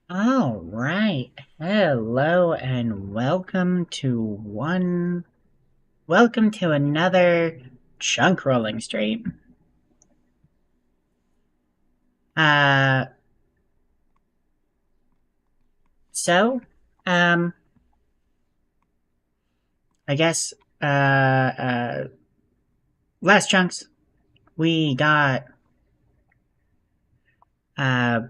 All right. Hello and welcome to another chunk rolling stream. Uh so um I guess last chunks we got uh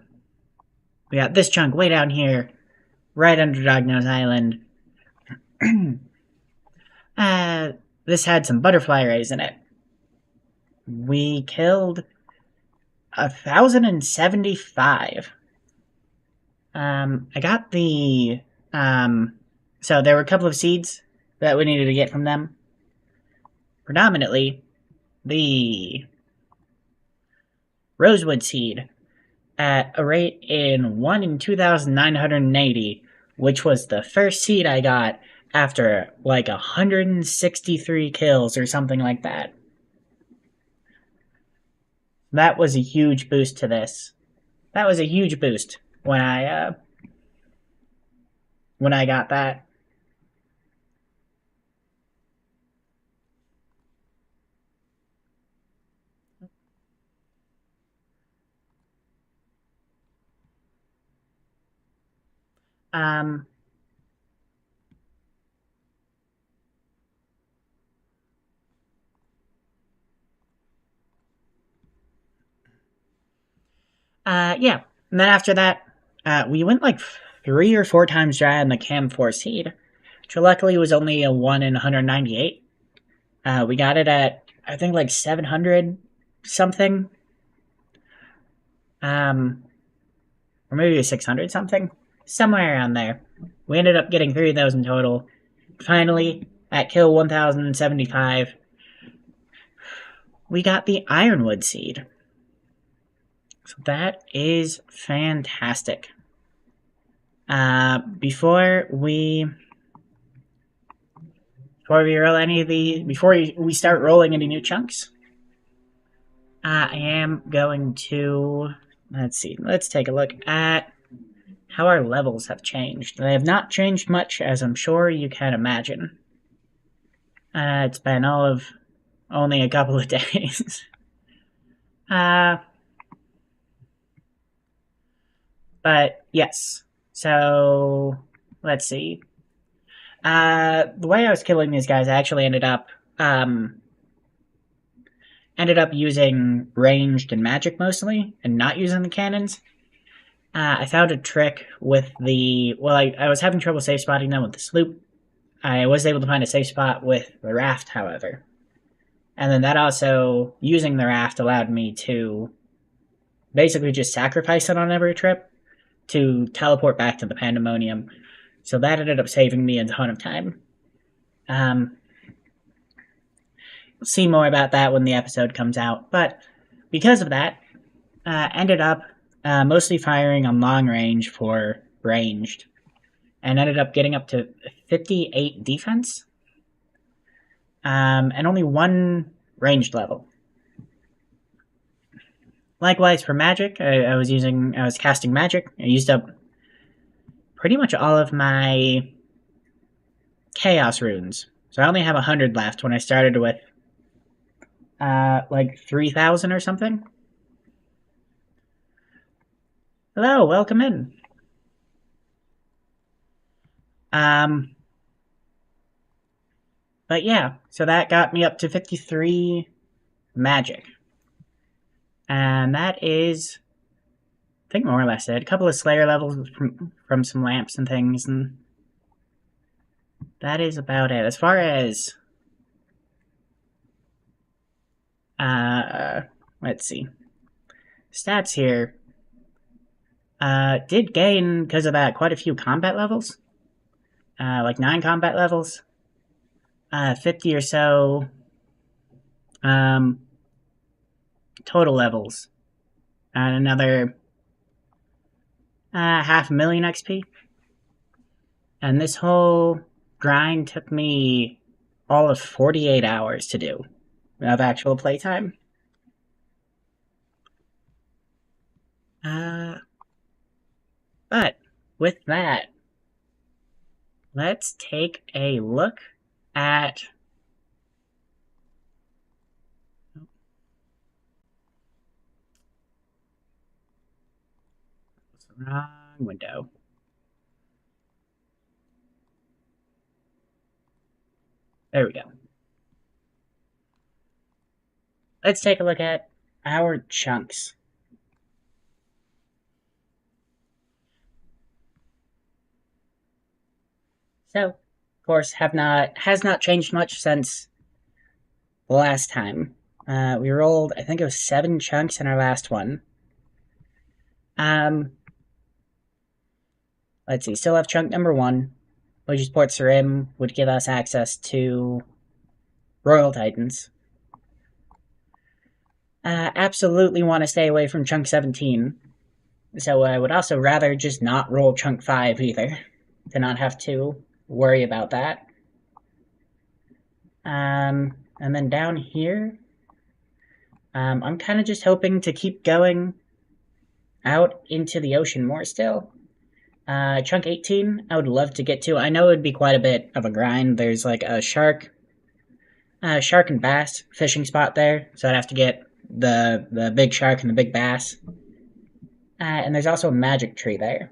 we got this chunk way down here, right under Dognose Island. uh this had some butterfly rays in it. We killed 1,075. I got the so there were a couple of seeds that we needed to get from them. Predominantly the rosewood seed at a rate in 1 in 2,980, which was the first seed I got after like 163 kills or something like that. That was a huge boost to this. That was a huge boost when I got that. Um, yeah. And then after that, we went like 3 or 4 times dry on the Cam 4 seed, which luckily was only a 1 in 198. We got it at, I think, like 700 something. Um, or maybe 600 something. Somewhere around there. We ended up getting 3 of those in total. Finally, at kill 1075, we got the Ironwood seed. So that is fantastic. Before we start rolling any new chunks, I am going to, let's see, let's take a look at how our levels have changed. They have not changed much, as I'm sure you can imagine. It's been all of only a couple of days. uh, but yes. So let's see. The way I was killing these guys, I actually ended up using ranged and magic mostly, and not using the cannons. I found a trick with I was having trouble safe spotting them with the sloop. I was able to find a safe spot with the raft, however. And then that also, using the raft allowed me to basically just sacrifice it on every trip to teleport back to the Pandemonium. So that ended up saving me a ton of time. Um, we'll see more about that when the episode comes out. But because of that, ended up mostly firing on long range for ranged, and ended up getting up to 58 defense, and only 1 ranged level. Likewise for magic, I was casting magic. I used up pretty much all of my chaos runes, so I only have 100 left when I started with like 3,000 or something. Hello, welcome in. Um, but yeah, so that got me up to 53 magic. And that is, I think, more or less it. A couple of Slayer levels from some lamps and things, and that is about it. As far as, let's see, stats here, did gain, because of that, quite a few combat levels. Like 9 combat levels. 50 or so um, total levels. And another half a million XP. And this whole grind took me all of 48 hours to do of actual playtime. But with that, let's take a look at. Wrong window. There we go. Let's take a look at our chunks. So, of course, has not changed much since the last time. We rolled, I think it was 7 chunks in our last one. Um, let's see, still have chunk number 1, which is Port Sarim, would give us access to Royal Titans. Absolutely want to stay away from chunk 17, so I would also rather just not roll chunk 5 either, to not have to worry about that. And then down here, I'm kind of just hoping to keep going out into the ocean more still. Chunk 18, I would love to get to. I know it would be quite a bit of a grind. There's like a shark and bass fishing spot there, so I'd have to get the big shark and the big bass. And there's also a magic tree there.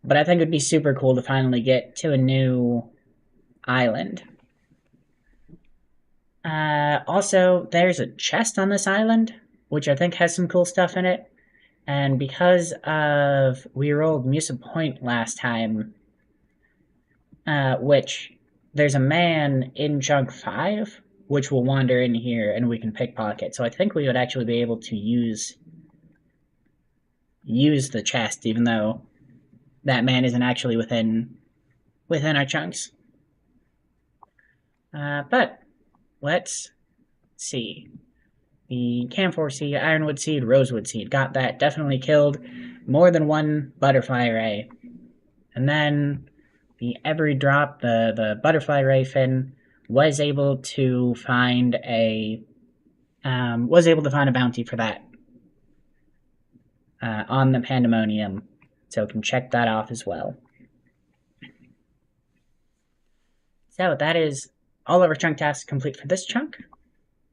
But I think it would be super cool to finally get to a new island. Also, there's a chest on this island, which I think has some cool stuff in it. And because of we rolled Musa Point last time, which there's a man in chunk 5, which will wander in here and we can pickpocket. So I think we would actually be able to use the chest, even though that man isn't actually within our chunks. But let's see. The camphor seed, ironwood seed, rosewood seed. Got that. Definitely killed more than one butterfly ray. And then the every drop, the butterfly ray fin, was able to find a bounty for that on the Pandemonium. So we can check that off as well. So that is all of our chunk tasks complete for this chunk.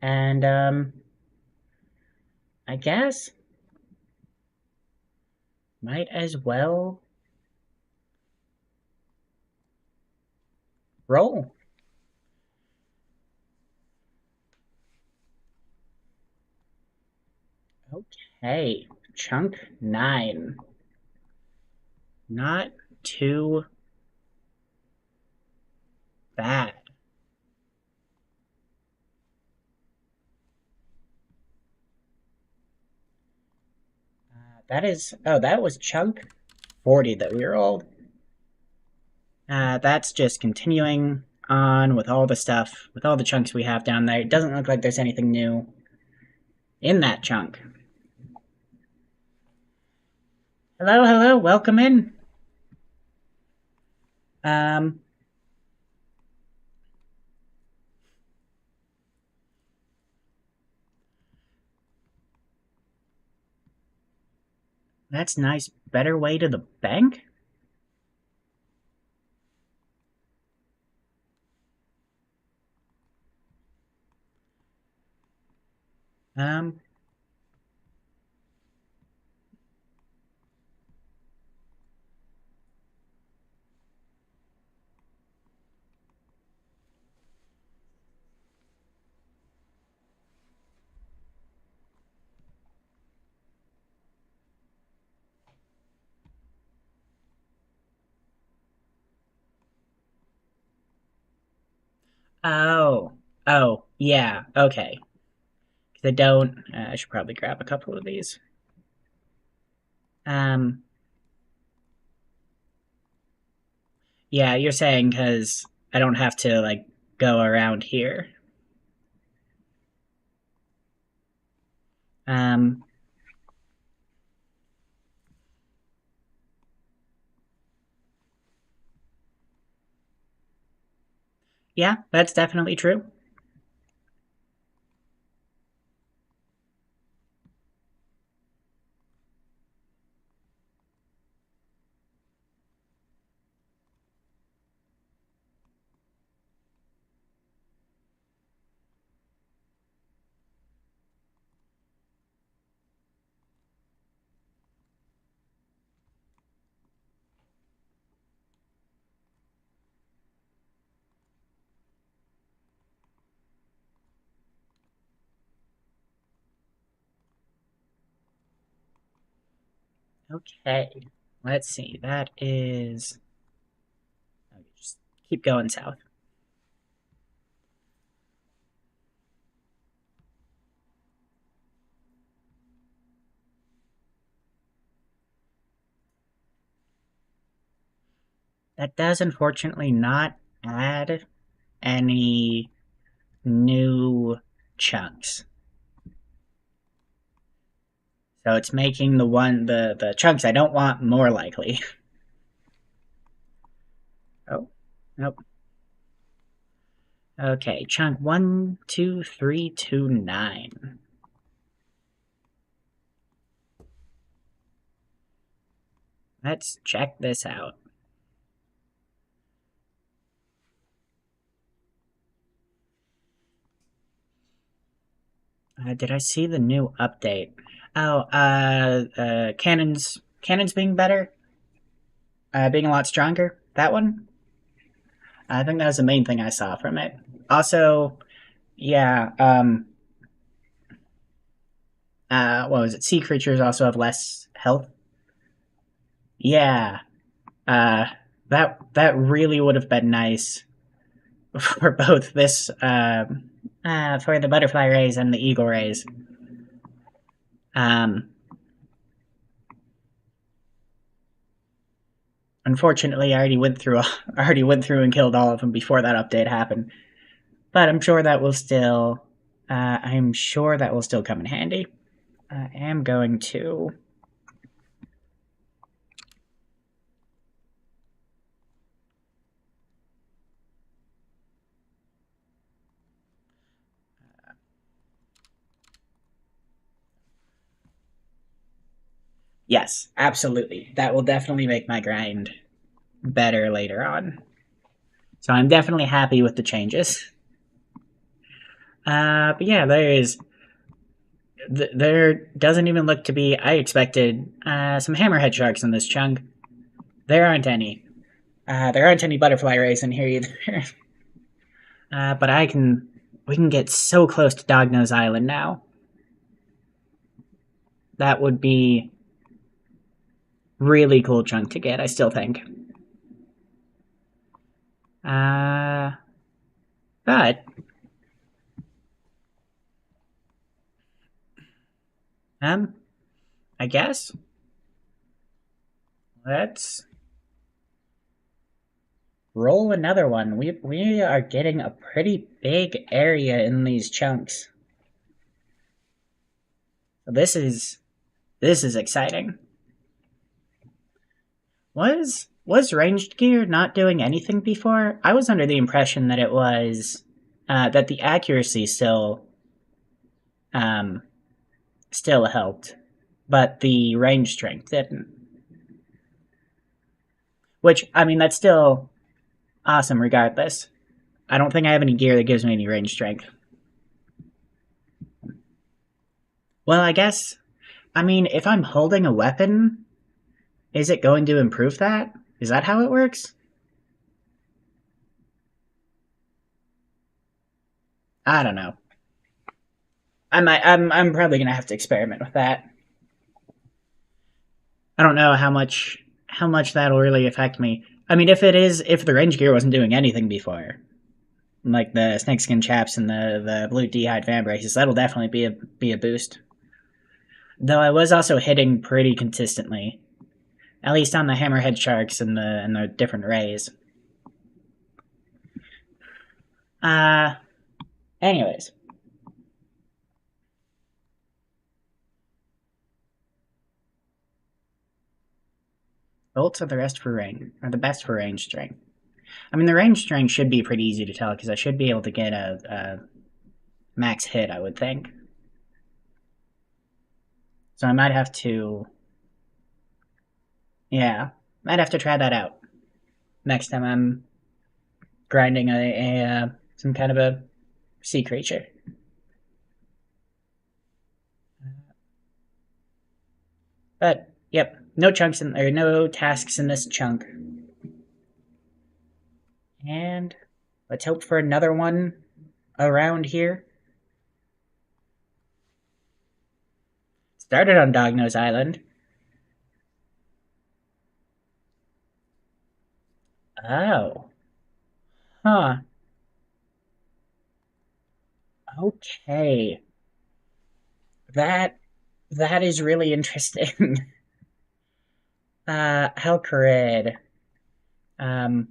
And I guess might as well roll. Okay, chunk 9. Not too bad. That was chunk 40 that we rolled. That's just continuing on with all the stuff, with all the chunks we have down there. It doesn't look like there's anything new in that chunk. Hello, welcome in. That's nice. Better way to the bank? Um, oh. Oh, yeah, okay. Because I don't, I should probably grab a couple of these. Um, yeah, you're saying because I don't have to, like, go around here. Um, yeah, that's definitely true. Okay, let's see. That is. Just keep going south. That does unfortunately not add any new chunks. So it's making the chunks I don't want more likely. Oh, nope. Okay, chunk 12329. Let's check this out. Did I see the new update? Oh, cannons being better, being a lot stronger. That one. I think that was the main thing I saw from it. Also, yeah, what was it? Sea creatures also have less health. Yeah, uh, that really would have been nice for both this, for the butterfly rays and the eagle rays. Um, Unfortunately, I already went through, I already went through and killed all of them before that update happened. But I'm sure that will still, I'm sure that will still come in handy. I am going to. Yes, absolutely. That will definitely make my grind better later on. So I'm definitely happy with the changes. But yeah, there doesn't even look to be. I expected some hammerhead sharks in this chunk. There aren't any. There aren't any butterfly rays in here either. But we can get so close to Dognose Island now. That would be really cool chunk to get. I still think. Uh, but um, I guess let's roll another one. We are getting a pretty big area in these chunks. This is exciting. Was ranged gear not doing anything before? I was under the impression that it was that the accuracy um still helped, but the range strength didn't. Which I mean that's still awesome regardless. I don't think I have any gear that gives me any range strength. Well, I guess I mean if I'm holding a weapon, is it going to improve that? Is that how it works? I don't know. I'm probably gonna have to experiment with that. I don't know how much that'll really affect me. I mean, if the range gear wasn't doing anything before, like the snakeskin chaps and the blue d'hide vambraces, that'll definitely be a boost. Though I was also hitting pretty consistently, at least on the hammerhead sharks and the different rays. Uh, anyways, bolts are the best for range strength. I mean, the range strength should be pretty easy to tell because I should be able to get a max hit, I would think. So I might have to, yeah, might have to try that out next time I'm grinding some kind of a sea creature. But yep, no chunks in or no tasks in this chunk. And let's hope for another one around here. Started on Dognose Island. Oh. Huh. Okay. That that is really interesting. Helcarid. Um,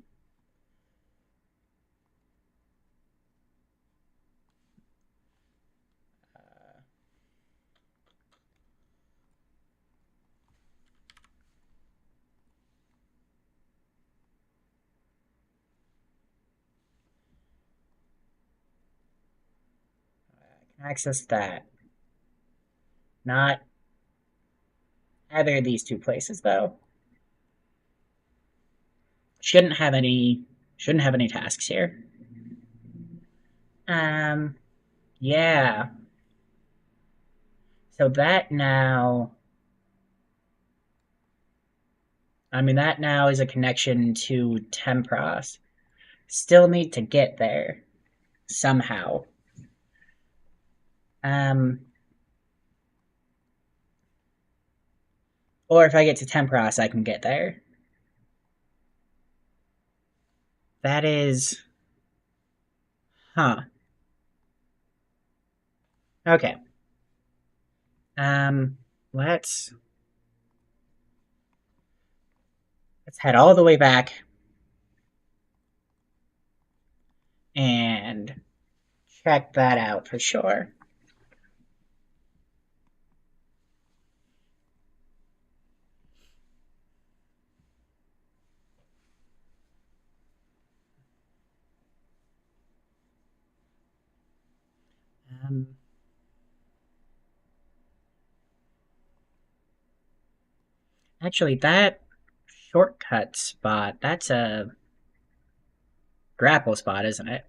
access that. Not either of these two places though. Shouldn't have any shouldn't have any tasks here. Um, yeah. So that now that now is a connection to Tempros. Still need to get there somehow. Um, or if I get to Tempros, I can get there. That is, huh? Okay. Um, let's let's head all the way back and check that out for sure. Um, actually, that shortcut spot, that's a grapple spot, isn't it?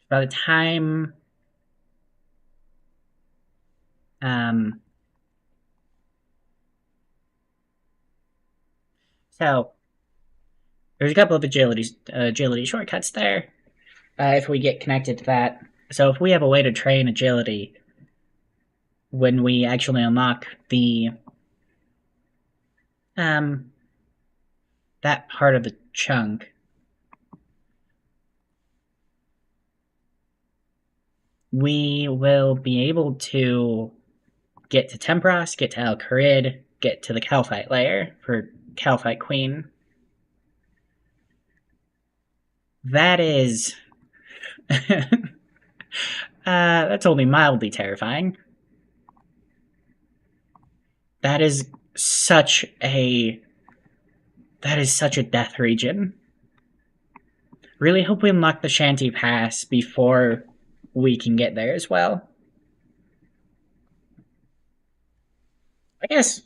By the time, um, so there's a couple of agility shortcuts there. If we get connected to that, so if we have a way to train agility when we actually unlock the um that part of the chunk, we will be able to get to Tempros, get to Al-Kharid, get to the Calphite layer for Calphite Queen. That is that's only mildly terrifying. That is such a death region. Really hope we unlock the Shanty Pass before we can get there as well. I guess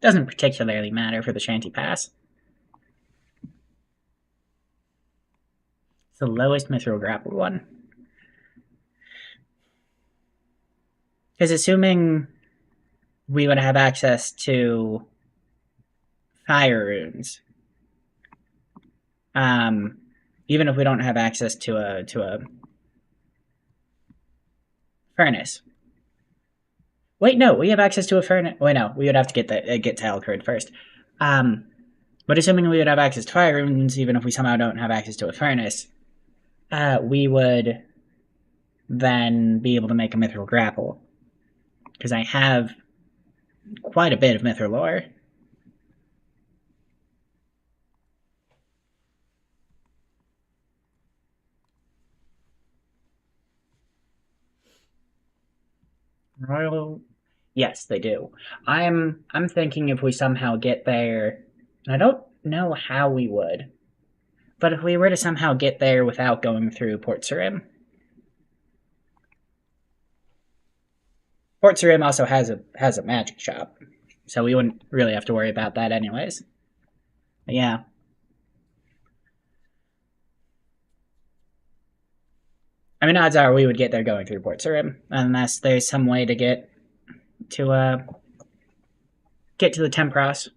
doesn't particularly matter for the Shanty Pass. It's the lowest mithril grapple one. Because assuming we would have access to fire runes, um, even if we don't have access to a furnace. Wait, no, we have access to a furnace. Wait, no, we would have to get to Alcrid first. Um, but assuming we would have access to fire runes, even if we somehow don't have access to a furnace, we would then be able to make a mithril grapple. Because I have quite a bit of mithril ore. Royal, yes, they do. I'm thinking if we somehow get there, and I don't know how we would, but if we were to somehow get there without going through Port Sarim. Port Sarim also has a magic shop, so we wouldn't really have to worry about that anyways. But yeah. I mean, odds are we would get there going through Port Sarim, unless there's some way to to uh get to the Tempros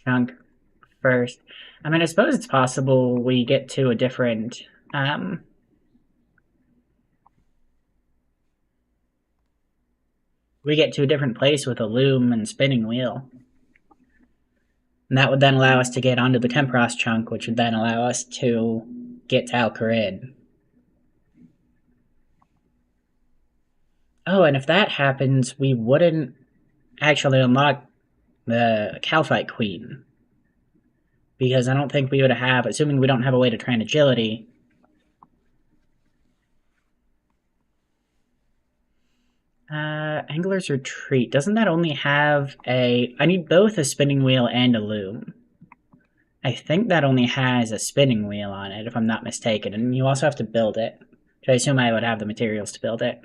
chunk first. I mean, I suppose it's possible we get to a different we get to a different place with a loom and spinning wheel. And that would then allow us to get onto the Tempros chunk, which would then allow us to get to Alcarid. Oh, and if that happens, we wouldn't actually unlock the Calphite Queen. Because I don't think we would have, assuming we don't have a way to train agility. Angler's Retreat. Doesn't that only have a... I need both a spinning wheel and a loom. I think that only has a spinning wheel on it, if I'm not mistaken. And you also have to build it. Which I assume I would have the materials to build it.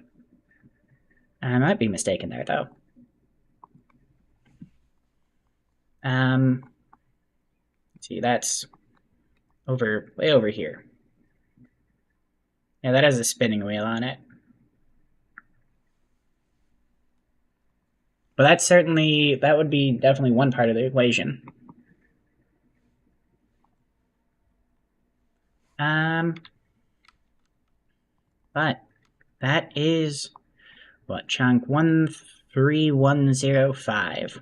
I might be mistaken there, though. See, that's way over here. Yeah, that has a spinning wheel on it. But that would be definitely one part of the equation. But that is what chunk 13105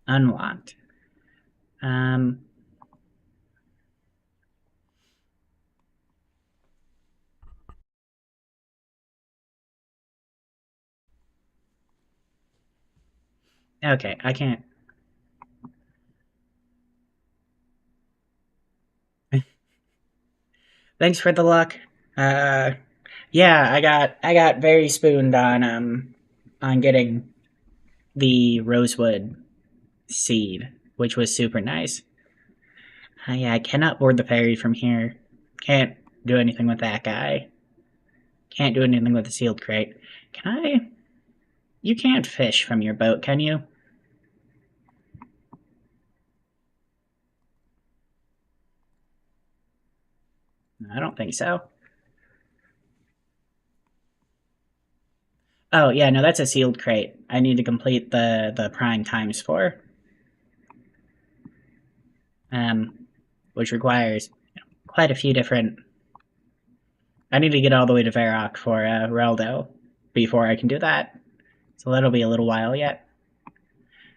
unlocked. Okay, I can't. Thanks for the luck. Yeah, I got very spooned on getting the rosewood seed, which was super nice. Yeah, I cannot board the ferry from here. Can't do anything with that guy. Can't do anything with the sealed crate. Can I? You can't fish from your boat, can you? I don't think so. Oh, yeah, no, that's a sealed crate. I need to complete the prime times 4. Which requires quite a few different... I need to get all the way to Varrock for Reldo before I can do that. So that'll be a little while yet.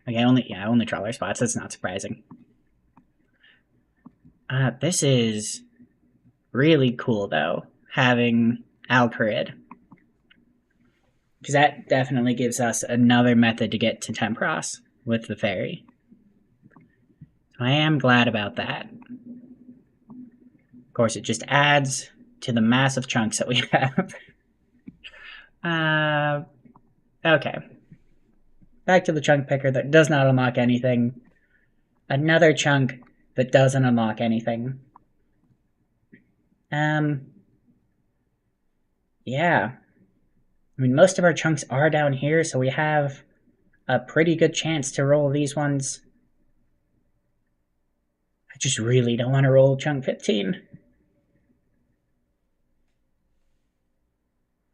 Okay, only trawler spots. That's not surprising. This is really cool, though, having Alcarid. Because that definitely gives us another method to get to Tempros with the ferry. So I am glad about that. Of course, it just adds to the massive chunks that we have. Okay. Back to the chunk picker that does not unlock anything. Another chunk that doesn't unlock anything. Yeah. I mean, most of our chunks are down here, so we have a pretty good chance to roll these ones. I just really don't want to roll chunk 15.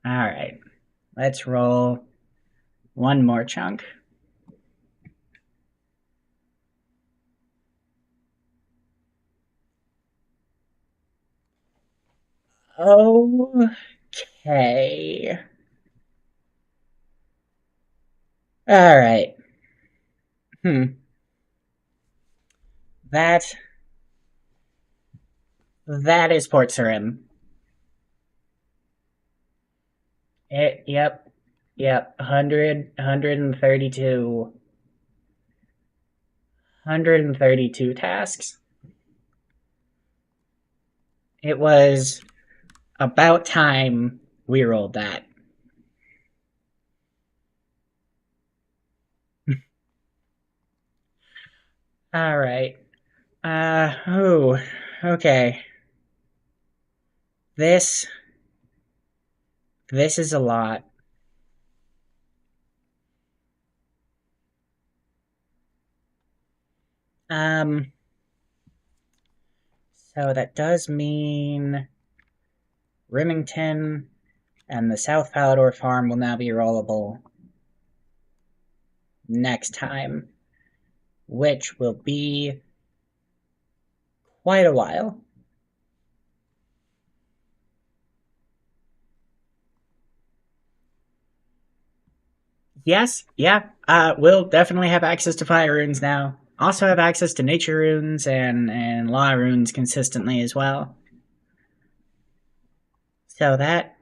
Alright. Let's roll one more chunk. Okay. Alright. That is Port Sarim. Yep. 132. 132 tasks. It was about time we rolled that. Alright. Okay. This is a lot. So that does mean Remington and the South Palador farm will now be rollable next time, which will be quite a while. Yes, yeah. We'll definitely have access to fire runes now. Also have access to nature runes and law runes consistently as well. So that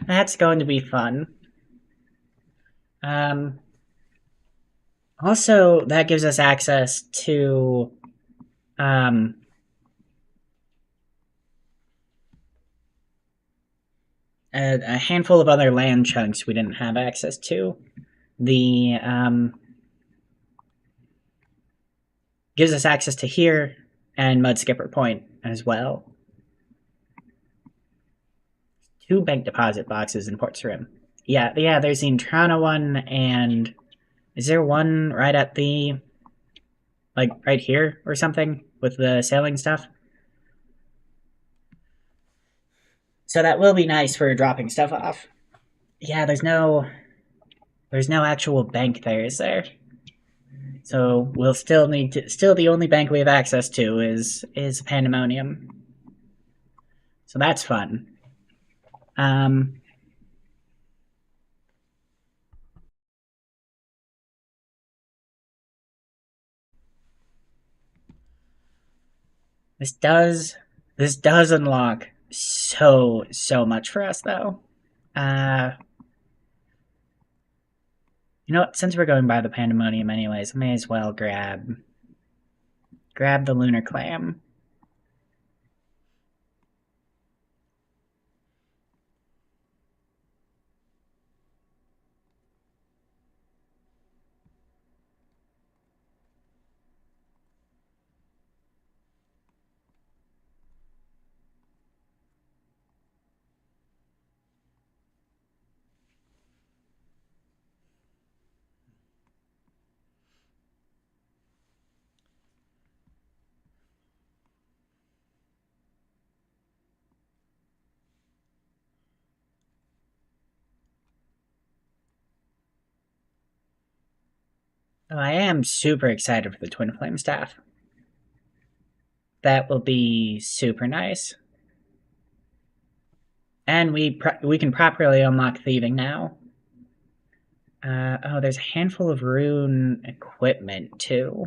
that's going to be fun. Um, Also, that gives us access to um, a handful of other land chunks we didn't have access to. The gives us access to here and Mudskipper Point as well. Two bank deposit boxes in Port Sarim. Yeah. There's the Intrana one, and is there one right at the right here or something with the sailing stuff? So that will be nice for dropping stuff off. Yeah, there's no actual bank there, is there? So we'll still need to. Still, the only bank we have access to is Pandemonium. So that's fun. Um, this does this does unlock so much for us though. Uh, you know what? Since we're going by the Pandemonium anyways, I may as well grab the Lunar Clam. Oh, I am super excited for the Twin Flame Staff. That will be super nice. And we can properly unlock thieving now. Oh, there's a handful of rune equipment too.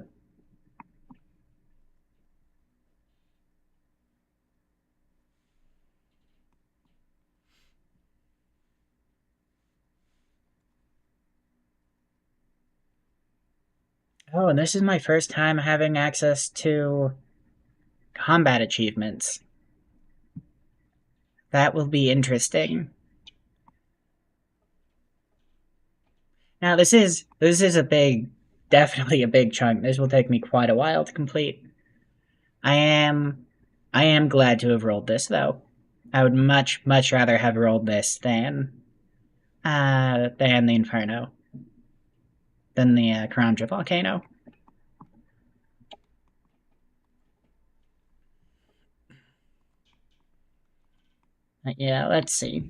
Oh, and this is my first time having access to combat achievements. That will be interesting. Now this is a big, definitely a big chunk. This will take me quite a while to complete. I am I am glad to have rolled this though. I would much rather have rolled this than the Inferno, than the Karamja Volcano. Yeah, let's see.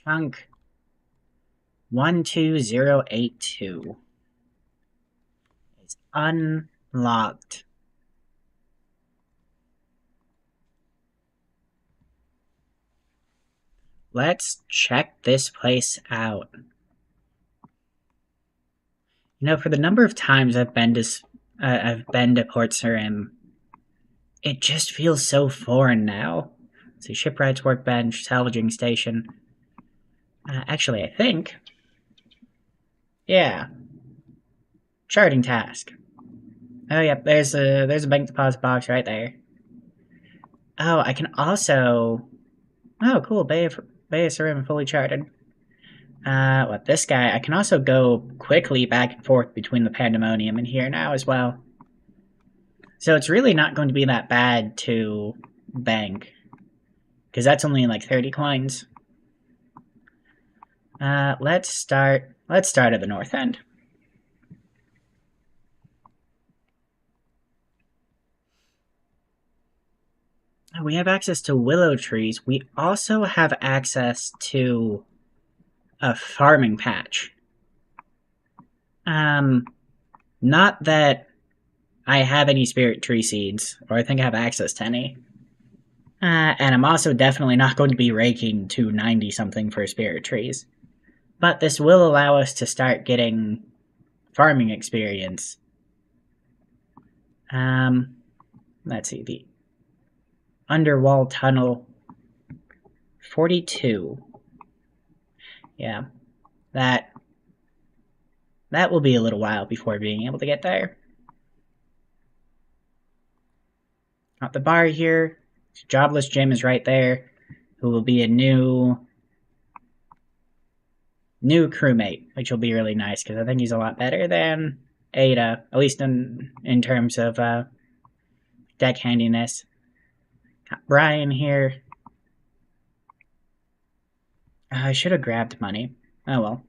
Chunk 12082 is unlocked. Let's check this place out. You know, for the number of times I've been to Port Sarim, it just feels so foreign now. See, shipwrights workbench, salvaging station. Actually, I think, yeah, charting task. Oh, yep, there's a bank deposit box right there. Oh, I can also. Oh, cool, Bay of Sarim fully charted. What this guy? I can also go quickly back and forth between the Pandemonium and here now as well. So it's really not going to be that bad to bank, because that's only like 30 coins. Let's start at the north end. We have access to willow trees. We also have access to a farming patch. Um, not that I have any spirit tree seeds, or I think I have access to any. And I'm also definitely not going to be raking to 90 something for spirit trees. But this will allow us to start getting farming experience. Let's see, the underwall tunnel 42. Yeah, that will be a little while before being able to get there. At the bar here, Jobless Jim is right there, who will be a new crewmate, which will be really nice because I think he's a lot better than Ada, at least in terms of deck handiness. Got Brian here. I should have grabbed money. Oh well.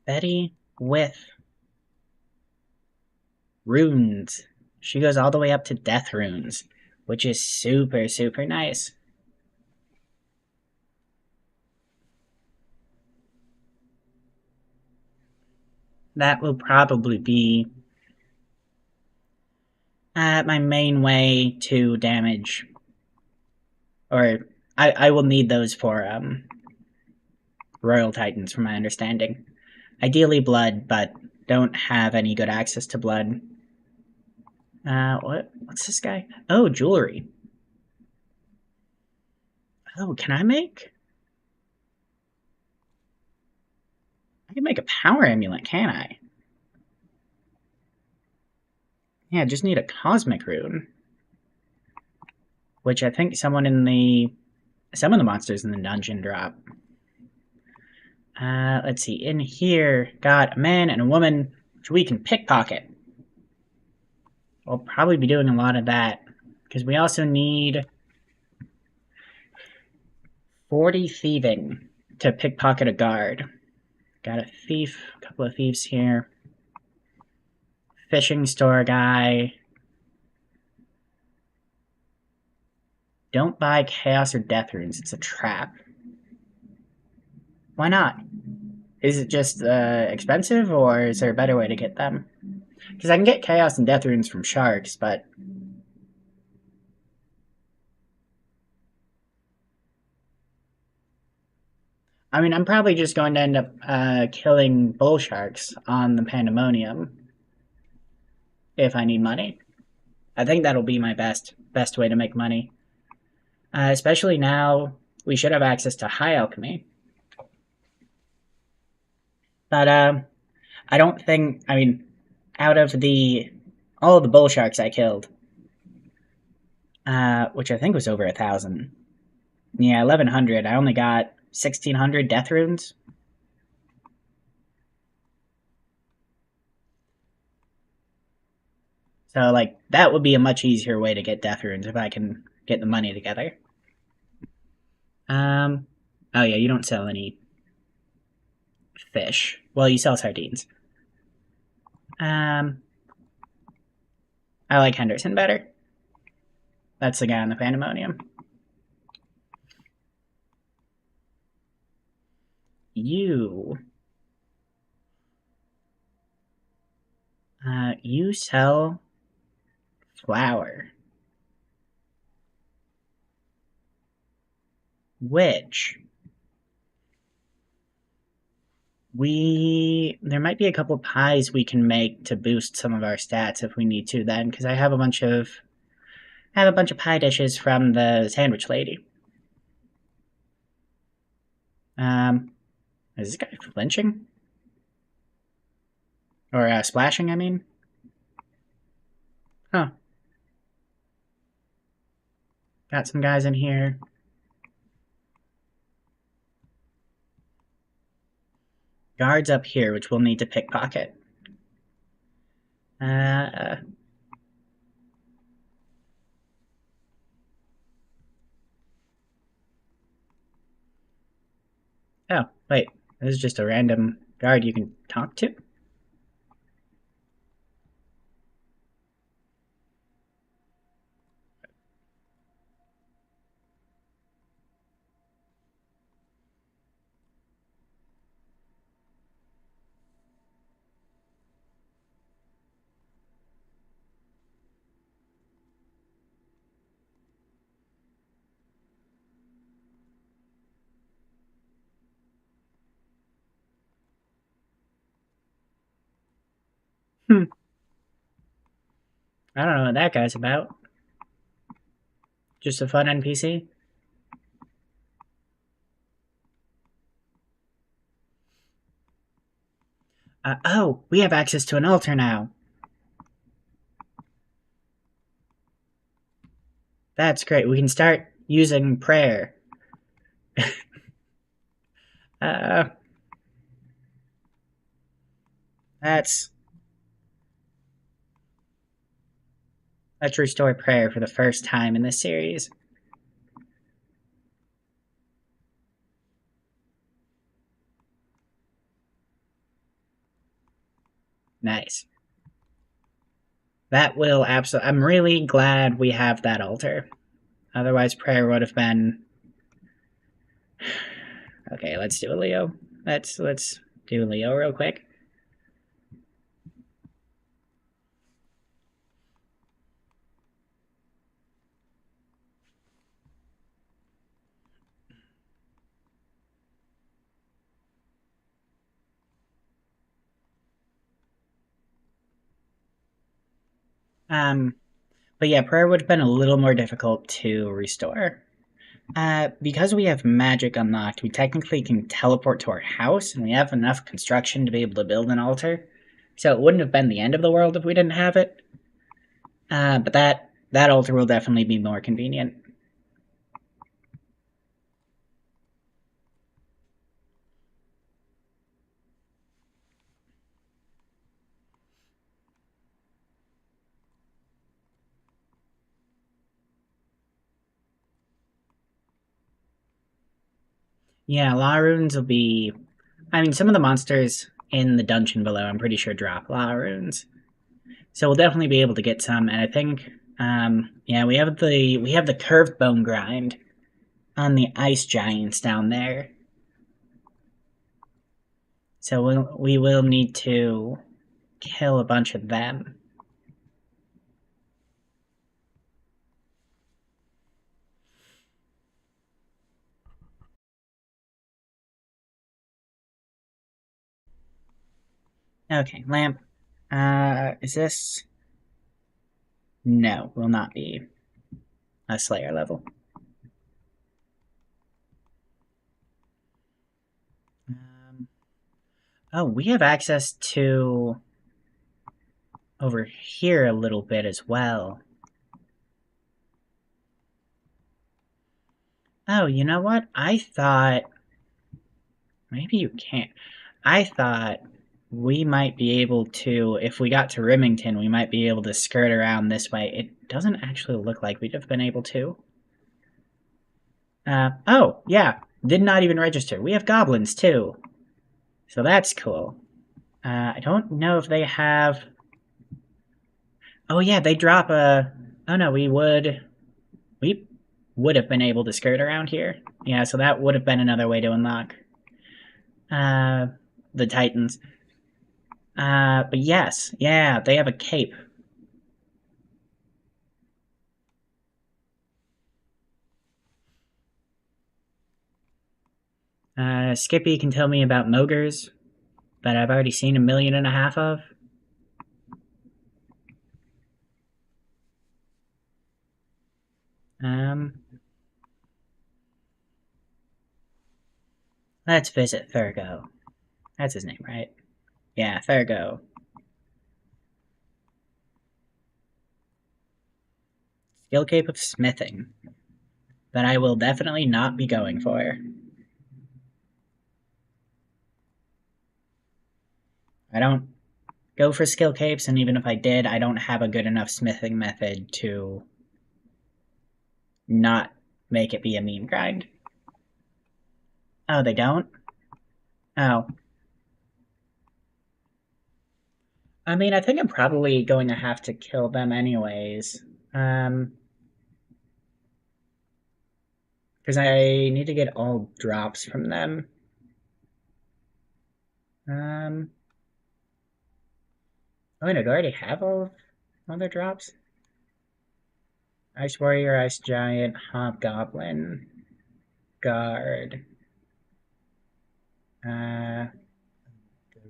Betty with runes. She goes all the way up to death runes, which is super, super nice. That will probably be my main way to damage. Or I will need those for Royal Titans, from my understanding. Ideally blood, but don't have any good access to blood. What's this guy? Oh, jewelry. Oh, can I make? I can make a power amulet, can I? Yeah, just need a cosmic rune. Which I think some of the monsters in the dungeon drop. Let's see. In here, got a man and a woman, which we can pickpocket. We'll probably be doing a lot of that. Because we also need 40 thieving to pickpocket a guard. Got a thief, a couple of thieves here. Fishing store guy. Don't buy chaos or death runes, it's a trap. Why not? Is it just expensive, or is there a better way to get them? Because I can get chaos and death runes from sharks, but I mean, I'm probably just going to end up killing bull sharks on the Pandemonium if I need money. I think that'll be my best way to make money. Especially now, we should have access to high alchemy. But I don't think. I mean, out of all of the bull sharks I killed, which I think was over 1,000. Yeah, 1,100. I only got 1,600 death runes. So, like, that would be a much easier way to get death runes if I can get the money together. Oh yeah, you don't sell any fish. Well, you sell sardines. I like Henderson better. That's the guy on the Pandemonium. You sell flour. Which there might be a couple pies we can make to boost some of our stats if we need to then, because I have a bunch of pie dishes from the sandwich lady. Is this guy flinching? Or splashing, I mean? Huh. Got some guys in here. Guards up here, which we'll need to pickpocket. Oh, wait. This is just a random guard you can talk to? Hmm. I don't know what that guy's about. Just a fun NPC? Oh, we have access to an altar now. That's great. We can start using prayer. Uh, that's let's restore prayer for the first time in this series. Nice. That will absolutely. I'm really glad we have that altar. Otherwise, prayer would have been. Okay, let's do a Leo. Let's do Leo real quick. Um, but yeah, prayer would have been a little more difficult to restore. Because we have magic unlocked, we technically can teleport to our house, and we have enough construction to be able to build an altar. So it wouldn't have been the end of the world if we didn't have it. But that altar will definitely be more convenient. Yeah, law runes will be. I mean, some of the monsters in the dungeon below, I'm pretty sure drop law runes, so we'll definitely be able to get some. And I think, yeah, we have the curved bone grind on the ice giants down there, so we will need to kill a bunch of them. Okay, lamp. Is this? No, will not be a Slayer level. Um, oh, we have access to over here a little bit as well. Oh, you know what? I thought maybe you can't. I thought we might be able to, if we got to Remington, we might be able to skirt around this way. It doesn't actually look like we'd have been able to. Oh, yeah. Did not even register. We have goblins too. So that's cool. I don't know if they have. Oh, yeah, they drop a. Oh, no, We would have been able to skirt around here. Yeah, so that would have been another way to unlock uh, the Titans. But yes, yeah, they have a cape. Skippy can tell me about Mogers that I've already seen 1.5 million of. Um, let's visit Thurgo. That's his name, right? Yeah, Thurgo. Skill cape of smithing that I will definitely not be going for. I don't go for skill capes, and even if I did, I don't have a good enough smithing method to not make it be a meme grind. Oh, they don't? Oh. I mean, I think I'm probably going to have to kill them anyways. Because I need to get all drops from them. Um, oh, and I already have all their drops? Ice Warrior, Ice Giant, Hobgoblin, Guard, the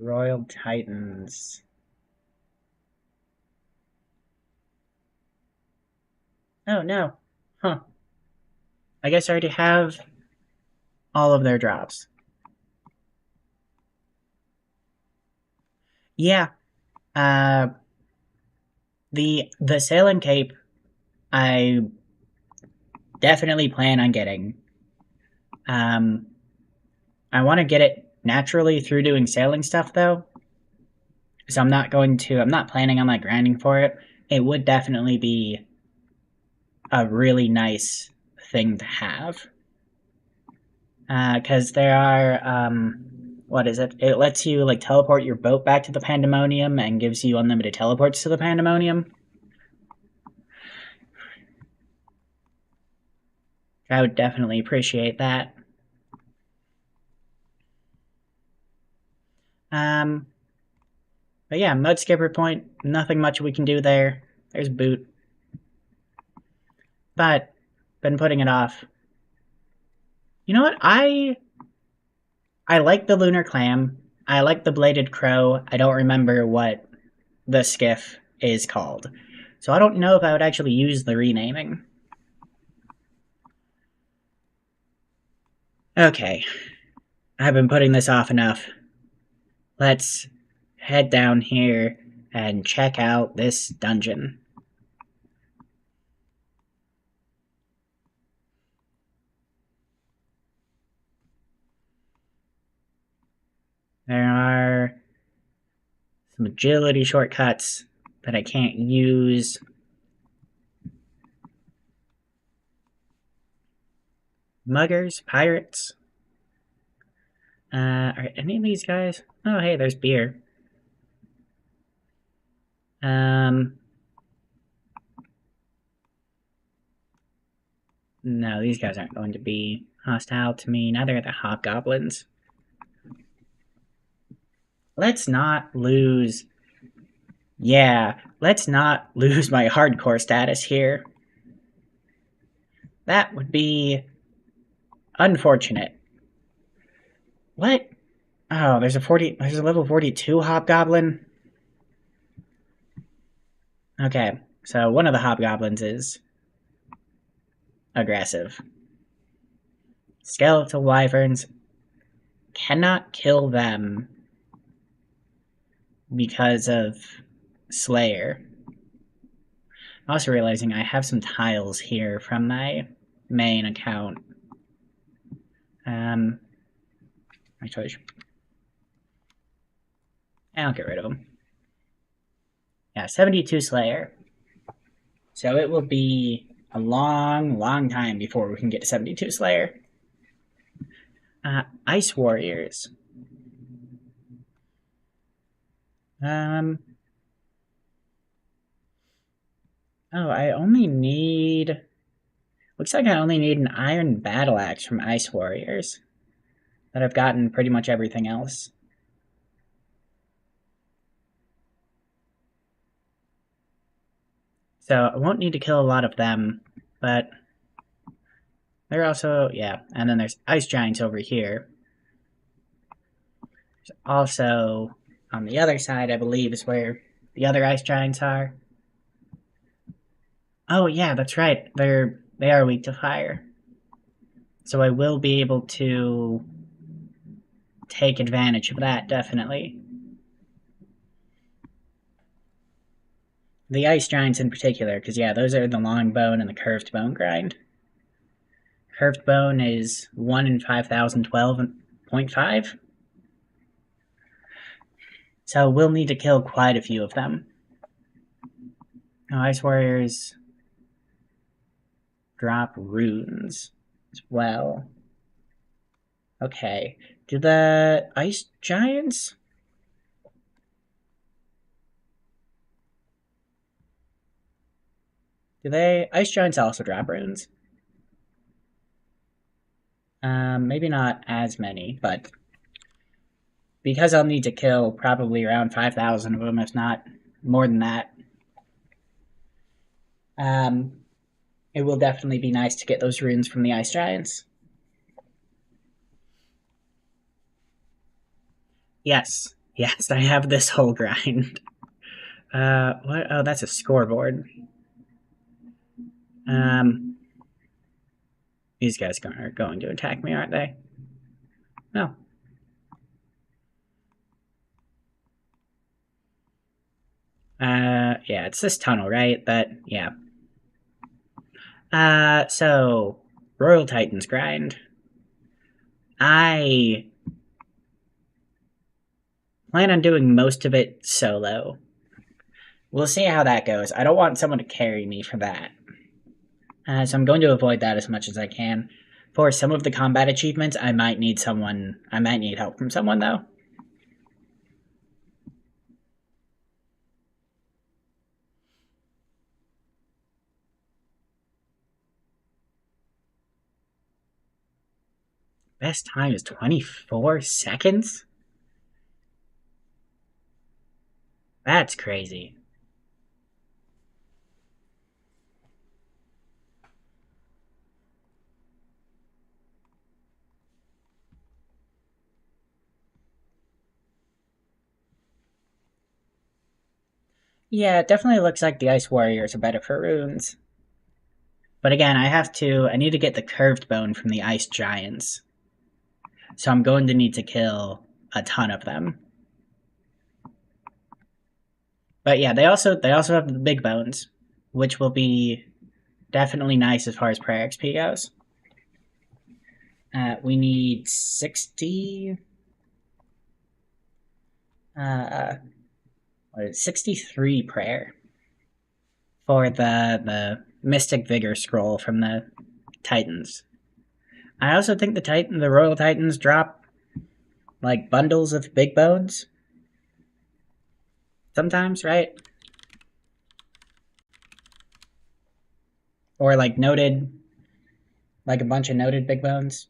Royal Titans. Oh no. Huh. I guess I already have all of their drops. Yeah. Uh, the sailing cape I definitely plan on getting. Um, I want to get it naturally through doing sailing stuff though, so I'm not going to. I'm not planning on like grinding for it. It would definitely be a really nice thing to have because there are what is it? It lets you like teleport your boat back to the Pandemonium and gives you unlimited teleports to the Pandemonium. I would definitely appreciate that. Um, but yeah, Mud Skipper Point, nothing much we can do there. There's Boot, but been putting it off. You know what? I like the Lunar Clam. I like the Bladed Crow. I don't remember what the skiff is called. So I don't know if I would actually use the renaming. Okay, I've been putting this off enough. Let's head down here and check out this dungeon. There are some agility shortcuts that I can't use. Muggers, pirates. Are any of these guys? Oh, hey, there's beer. Um, no, these guys aren't going to be hostile to me. Neither are the hobgoblins. Let's not lose. Yeah, let's not lose my hardcore status here. That would be unfortunate. What? Oh, there's a level 42 hobgoblin. Okay, so one of the hobgoblins is aggressive. Skeletal wyverns cannot kill them because of Slayer. I'm also realizing I have some tiles here from my main account. My choice. I'll get rid of them. Yeah, 72 Slayer. So it will be a long, long time before we can get to 72 Slayer. Ice Warriors. Um. Oh, I only need. Looks like I only need an Iron Battle Axe from Ice Warriors. But I've gotten pretty much everything else. So I won't need to kill a lot of them, but they're also, yeah, and then there's ice giants over here. There's also, on the other side, I believe, is where the other ice giants are. Oh yeah, that's right. They are weak to fire. So I will be able to take advantage of that, definitely. The ice giants in particular, because yeah, those are the long bone and the curved bone grind. Curved bone is 1 in 5,012.5. So we'll need to kill quite a few of them. Oh, Ice Warriors drop runes as well. Okay. Do the Ice Giants? Do they? Ice Giants also drop runes. Maybe not as many, but because I'll need to kill probably around 5,000 of them, if not more than that. It will definitely be nice to get those runes from the Ice Giants. Yes, yes, I have this whole grind. What? Oh, that's a scoreboard. These guys are going to attack me, aren't they? No. Yeah, it's this tunnel, right? Yeah. So Royal Titans grind. I plan on doing most of it solo. We'll see how that goes. I don't want someone to carry me for that. So I'm going to avoid that as much as I can. For some of the combat achievements, I might need help from someone though. Best time is 24 seconds? That's crazy. Yeah, it definitely looks like the Ice Warriors are better for runes. But again, I need to get the curved bone from the Ice Giants. So I'm going to need to kill a ton of them. But yeah, they also have the big bones, which will be definitely nice as far as prayer XP goes. We need 60. What is it, 63 prayer for the Mystic Vigor scroll from the Titans. I also think the Royal Titans drop like bundles of big bones sometimes, right? Or like a bunch of noted big bones.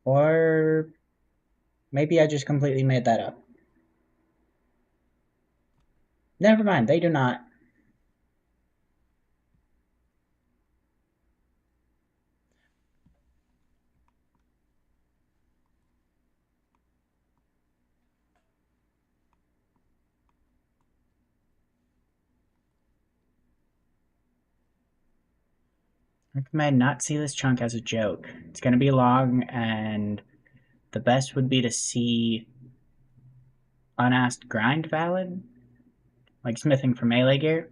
Or maybe I just completely made that up. Never mind, they do not. I recommend not see this chunk as a joke. It's going to be long, and the best would be to see unasked grind valid, like smithing for melee gear.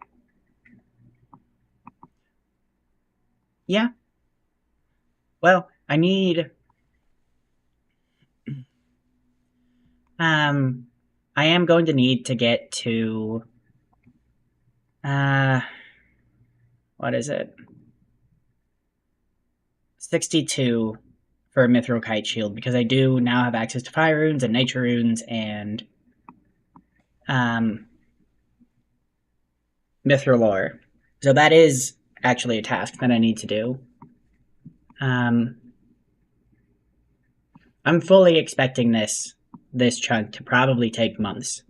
Yeah. Well, um I am going to need to get to uh what is it? 62 for a Mithril Kite Shield because I do now have access to fire runes and nature runes and um Mithril lore. So that is actually a task that I need to do. Um I'm fully expecting this chunk to probably take months.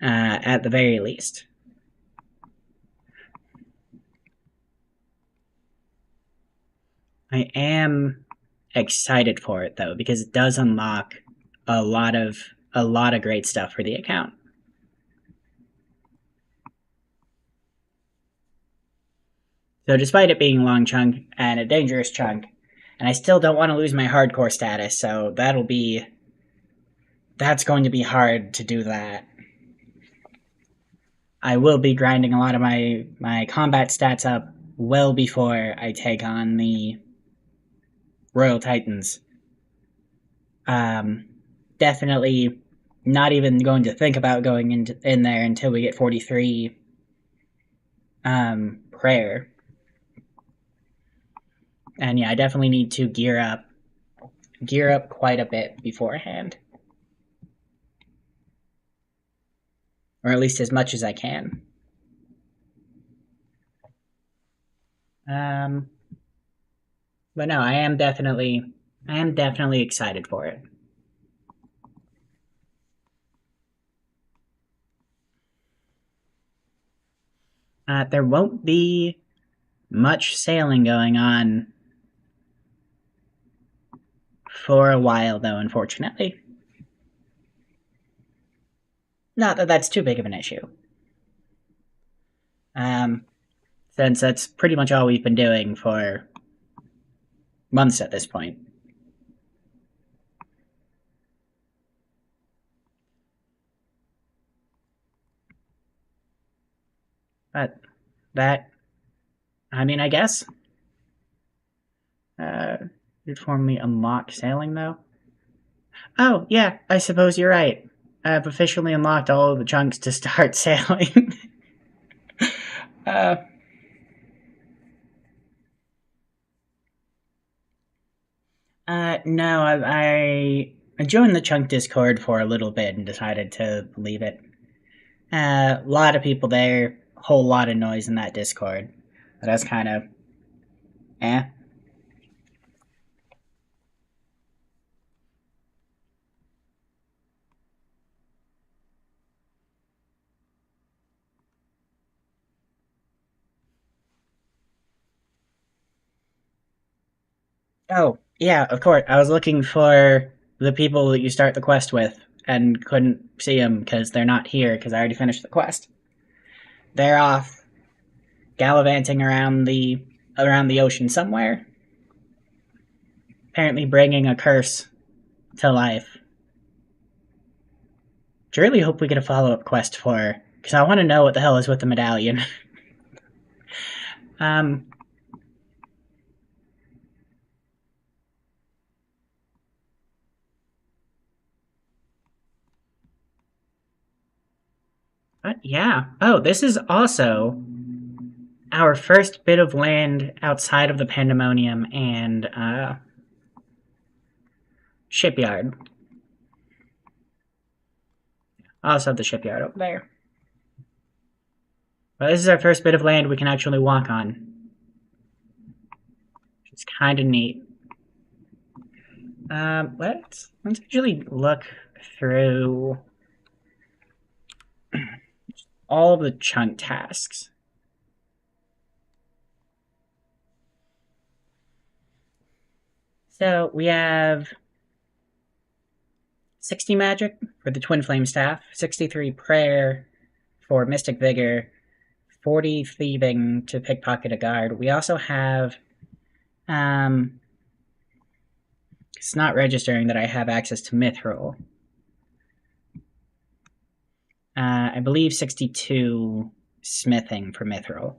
At the very least. I am excited for it though because it does unlock a lot of great stuff for the account. So despite it being a long chunk and a dangerous chunk, and I still don't want to lose my hardcore status, so that's going to be hard to do that. I will be grinding a lot of my combat stats up well before I take on the Royal Titans. Um, Definitely not even going to think about going in there until we get 43 prayer. And yeah, I definitely need to gear up quite a bit beforehand. Or at least as much as I can. Um, but no, I am definitely excited for it. There won't be much sailing going on for a while, though, unfortunately. Not that that's too big of an issue. Um, since that's pretty much all we've been doing for months at this point. But that, I mean, I guess uh, you'd formally unlock sailing though. Oh yeah, I suppose you're right. I've officially unlocked all of the chunks to start sailing. uh, no, I joined the chunk Discord for a little bit and decided to leave it. A lot of people there, whole lot of noise in that Discord. But that's kind of eh. Oh yeah, of course. I was looking for the people that you start the quest with and couldn't see them because they're not here because I already finished the quest. They're off gallivanting around the ocean somewhere, apparently bringing a curse to life. I really hope we get a follow up quest for her because I want to know what the hell is with the medallion. um, but yeah. Oh, this is also our first bit of land outside of the Pandemonium and shipyard. Also, the shipyard over there. But this is our first bit of land we can actually walk on. It's kind of neat. Let's actually look through all of the chunk tasks. So we have 60 magic for the Twin Flame Staff, 63 prayer for Mystic Vigor, 40 thieving to pickpocket a guard. We also have it's not registering that I have access to Mithril. I believe 62 smithing for Mithril.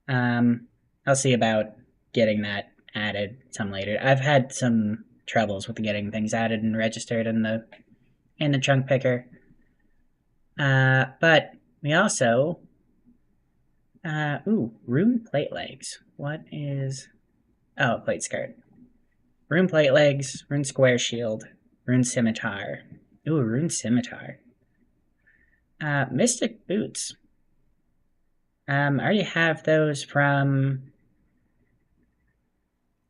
I'll see about getting that added some later. I've had some troubles with getting things added and registered in the chunk picker. But we also rune plate legs. What is plate skirt. Rune plate legs, rune square shield, rune scimitar. Ooh, rune scimitar. Mystic boots. I already have those from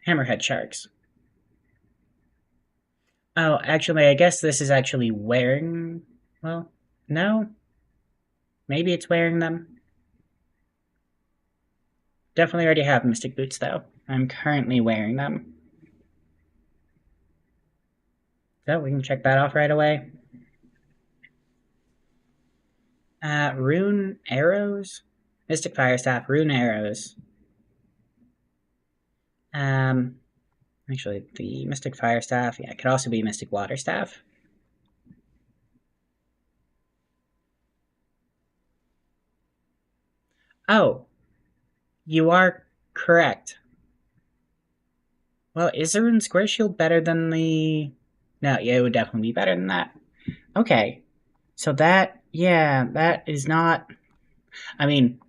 Hammerhead Sharks. Oh, actually, I guess this is actually wearing. Well, no. Maybe it's wearing them. Definitely already have Mystic Boots, though. I'm currently wearing them. So we can check that off right away. Rune arrows? Mystic Fire Staff, rune arrows. Actually, the Mystic Fire Staff, yeah, it could also be Mystic Water Staff. Oh, you are correct. Well, is the Rune Square Shield better than the... No, yeah, it would definitely be better than that. Okay. So that, yeah, that is not... I mean,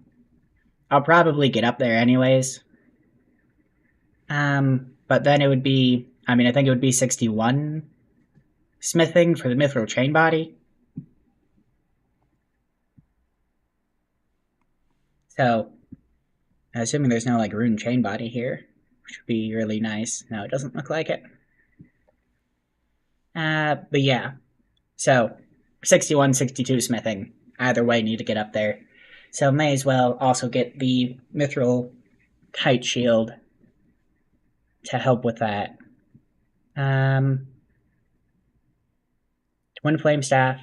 I'll probably get up there anyways. But then it would be... I mean, I think it would be 61 smithing for the Mithril Chain Body. So, assuming there's no, like, Rune Chain Body here, which would be really nice. No, it doesn't look like it. But yeah. So, 61, 62 smithing. Either way, need to get up there. So may as well also get the Mithril Kite Shield to help with that. Twin Flame Staff.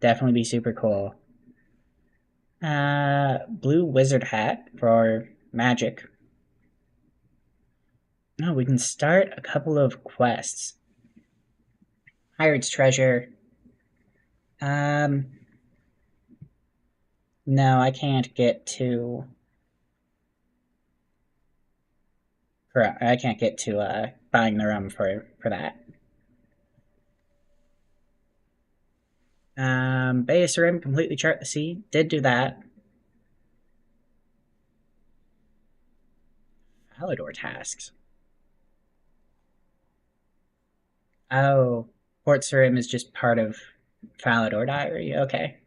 Definitely be super cool. Blue wizard hat for magic. Oh, we can start a couple of quests. Pirate's treasure. Um, no, I can't get to. I can't get to buying the rum for that. Bay of Sarim, completely chart the sea. Did do that. Falador tasks. Oh, Port Sarim is just part of Falador Diary. Okay.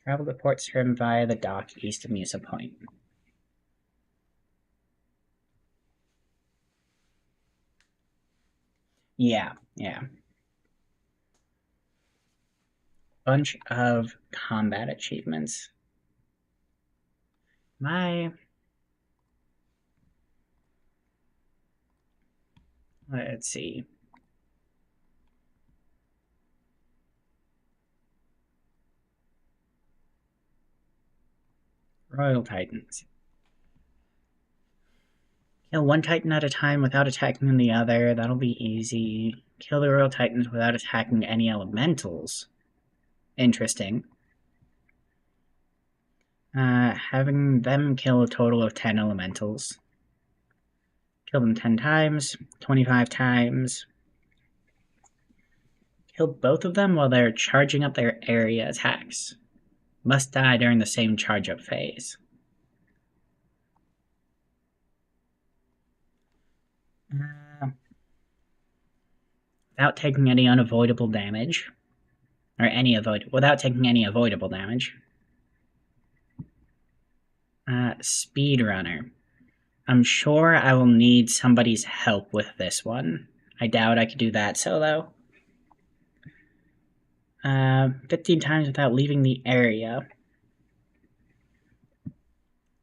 Travel to Port Sarim via the dock east of Musa Point. Yeah, yeah. Bunch of combat achievements. My let's see. Royal Titans. Kill one Titan at a time without attacking the other. That'll be easy. Kill the Royal Titans without attacking any elementals. Interesting. Having them kill a total of 10 elementals. Kill them 10 times, 25 times. Kill both of them while they're charging up their area attacks. Must die during the same charge up phase. Without taking any unavoidable damage. Or without taking any avoidable damage. Speedrunner. I'm sure I will need somebody's help with this one. I doubt I could do that solo. 15 times without leaving the area.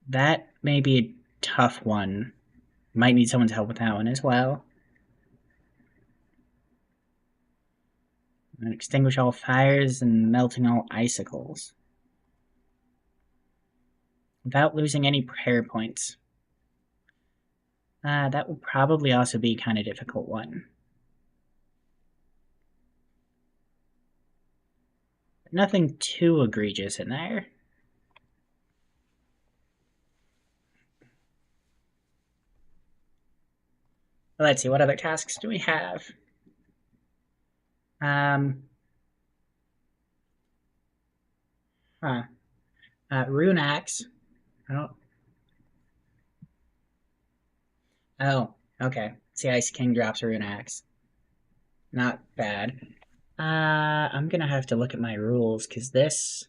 That may be a tough one. Might need someone's help with that one as well. And extinguish all fires and melting all icicles. Without losing any prayer points. That will probably also be kind of difficult one. Nothing too egregious in there. Let's see, what other tasks do we have? Huh. Rune Axe. Oh. Oh, okay. See, Ice King drops a Rune Axe. Not bad. I'm gonna have to look at my rules, because this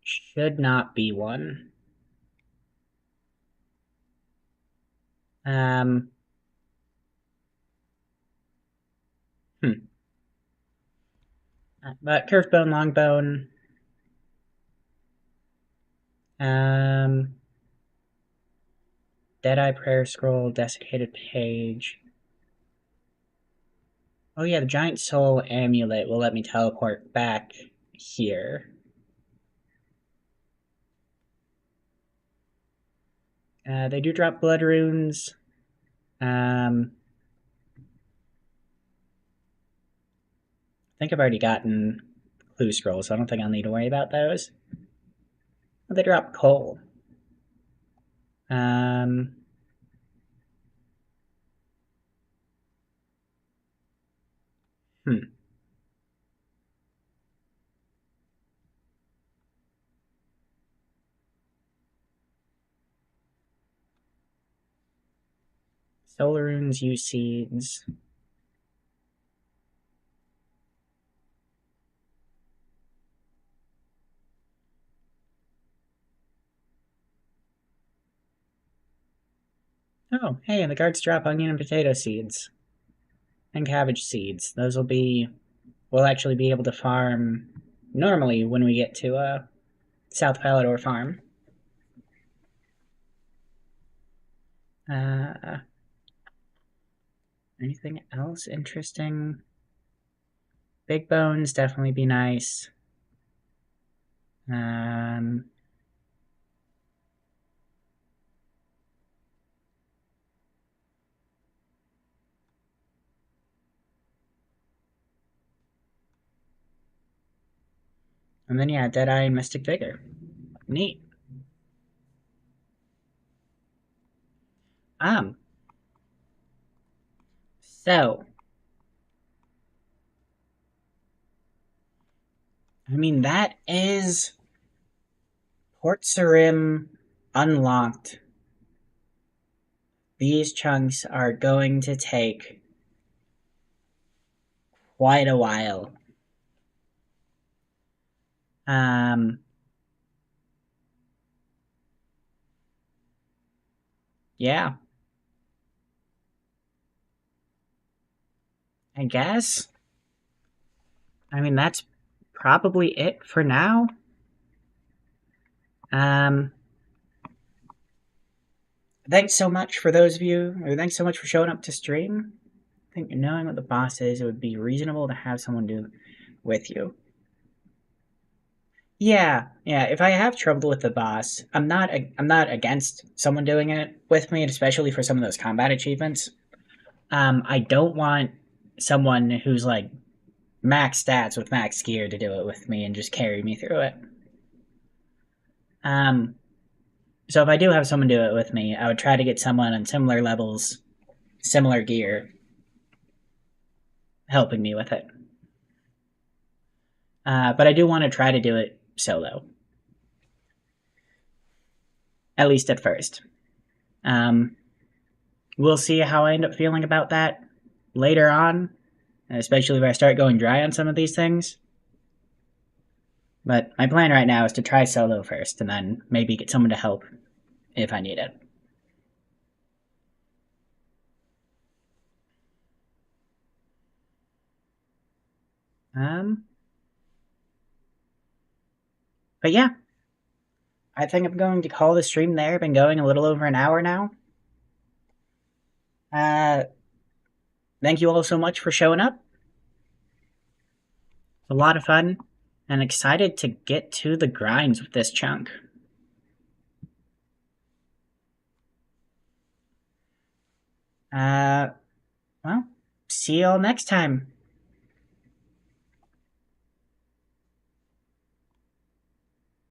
should not be one. Um, hmm. But Curved Bone, Long Bone. Um, Deadeye Prayer Scroll, Desiccated Page. Oh yeah, the Giant Soul Amulet will let me teleport back here. They do drop blood runes. I think I've already gotten clue scrolls, so I don't think I'll need to worry about those. But they drop coal. Um, hmm. Solar runes use seeds. Oh, hey, and the guards drop onion and potato seeds. And cabbage seeds. Those will be... We'll actually be able to farm normally when we get to South Palador Farm. Anything else interesting? Big bones definitely be nice. Um, and then yeah, Deadeye and Mystic Vigor. Neat. Um, so I mean that is Port Sarim unlocked. These chunks are going to take quite a while. Um, yeah, I guess. I mean, that's probably it for now. Um, thanks so much for those of you, or thanks so much for showing up to stream. I think knowing what the boss is, it would be reasonable to have someone do it with you. Yeah, yeah. If I have trouble with the boss, I'm not against someone doing it with me, especially for some of those combat achievements. I don't want someone who's like max stats with max gear to do it with me and just carry me through it. Um, so if I do have someone do it with me, I would try to get someone on similar levels, similar gear, helping me with it. But I do want to try to do it solo, at least at first. Um, we'll see how I end up feeling about that later on, especially if I start going dry on some of these things. But my plan right now is to try solo first, and then maybe get someone to help if I need it. Um, but yeah, I think I'm going to call the stream there. Been going a little over an hour now. Uh, thank you all so much for showing up. It's a lot of fun, and excited to get to the grinds with this chunk. Uh, well, see you all next time.